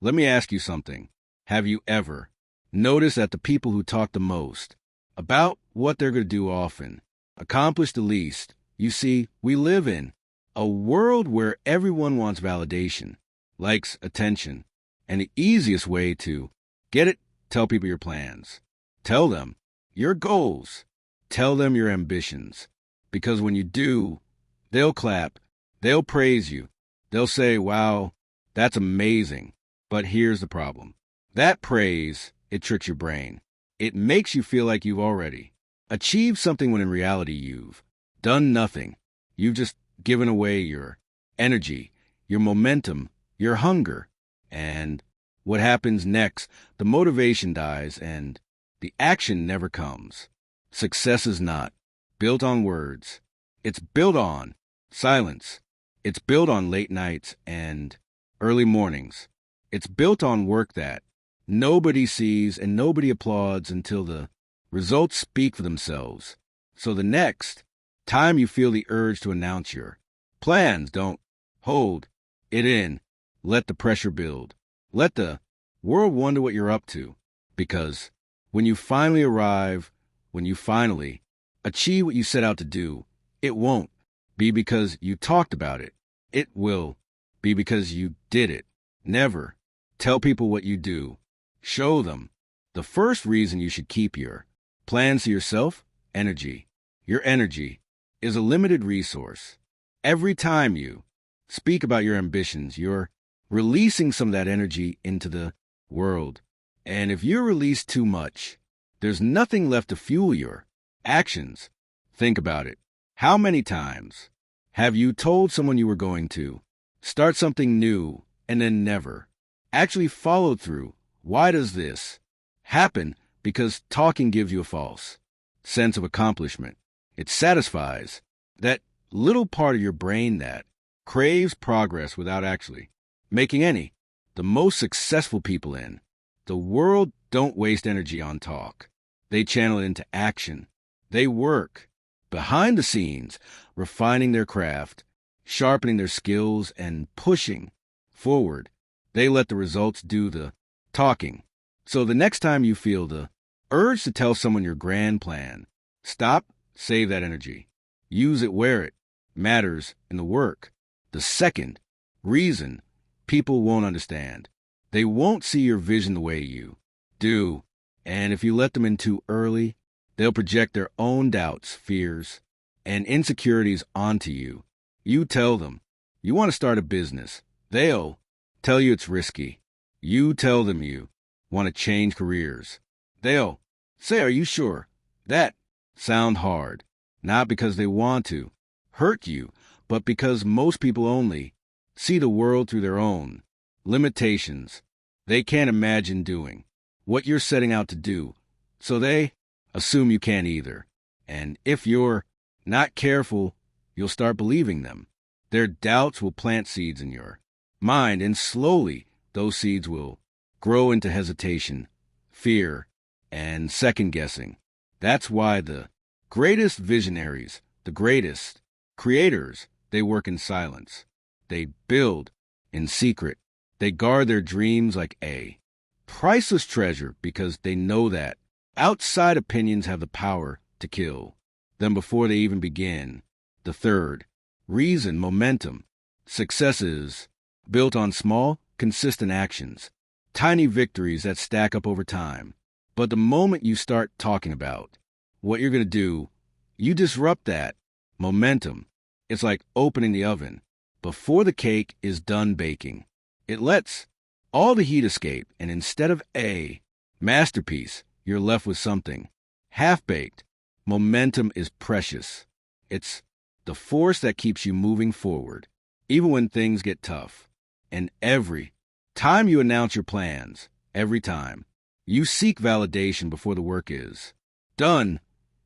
Let me ask you something. Have you ever noticed that the people who talk the most about what they're going to do often accomplish the least? You see, we live in a world where everyone wants validation, likes, attention, and the easiest way to get it, tell people your plans. Tell them your goals. Tell them your ambitions. Because when you do, they'll clap, they'll praise you, they'll say, wow, that's amazing. But here's the problem. That praise, it tricks your brain. It makes you feel like you've already achieved something when in reality you've done nothing. You've just given away your energy, your momentum, your hunger. And what happens next? The motivation dies and the action never comes. Success is not built on words. It's built on silence. It's built on late nights and early mornings. It's built on work that nobody sees and nobody applauds until the results speak for themselves. So the next time you feel the urge to announce your plans, don't hold it in. Let the pressure build. Let the world wonder what you're up to. Because when you finally arrive, when you finally achieve what you set out to do, it won't be because you talked about it. It will be because you did it. Never tell people what you do. Show them. The first reason you should keep your plans to yourself, energy. Your energy is a limited resource. Every time you speak about your ambitions, you're releasing some of that energy into the world. And if you release too much, there's nothing left to fuel your actions. Think about it. How many times have you told someone you were going to start something new and then never actually followed through? Why does this happen? Because talking gives you a false sense of accomplishment. It satisfies that little part of your brain that craves progress without actually making any. The most successful people in the world don't waste energy on talk. They channel it into action. They work behind the scenes, refining their craft, sharpening their skills, and pushing forward. They let the results do the talking. So the next time you feel the urge to tell someone your grand plan, stop, save that energy. Use it where it matters in the work. The second reason people won't understand. They won't see your vision the way you do. And if you let them in too early, they'll project their own doubts, fears, and insecurities onto you. You tell them you want to start a business. They'll tell you it's risky. You tell them you want to change careers. They'll say, are you sure? That sound hard. Not because they want to hurt you, but because most people only see the world through their own limitations. They can't imagine doing what you're setting out to do, so they assume you can't either. And if you're not careful, you'll start believing them. Their doubts will plant seeds in your mind, and slowly those seeds will grow into hesitation, fear, and second-guessing. That's why the greatest visionaries, the greatest creators, they work in silence. They build in secret. They guard their dreams like a priceless treasure because they know that outside opinions have the power to kill them before they even begin. The third reason, momentum. Success is built on small, consistent actions, tiny victories that stack up over time. But the moment you start talking about what you're going to do, you disrupt that momentum. It's like opening the oven before the cake is done baking. It lets all the heat escape, and instead of a masterpiece, you're left with something half-baked. Momentum is precious. It's the force that keeps you moving forward, even when things get tough. And every time you announce your plans, every time you seek validation before the work is done,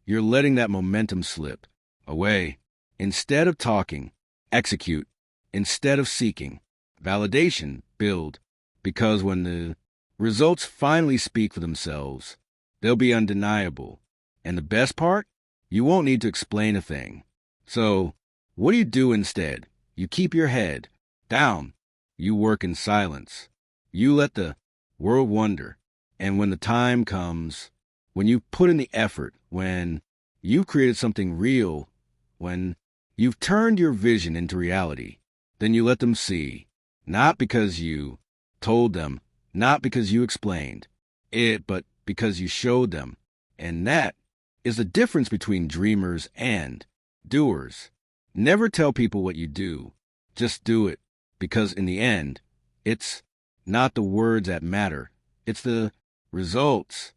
you're letting that momentum slip away. Instead of talking, execute. Instead of seeking validation, build. Because when the results finally speak for themselves, they'll be undeniable. And the best part? You won't need to explain a thing. So, what do you do instead? You keep your head down. You work in silence. You let the world wonder. And when the time comes, when you put in the effort, when you've created something real, when you've turned your vision into reality, then you let them see, not because you told them, not because you explained it, but because you showed them. And that is the difference between dreamers and doers. Never tell people what you do. Just do it, because in the end, it's not the words that matter. It's the results.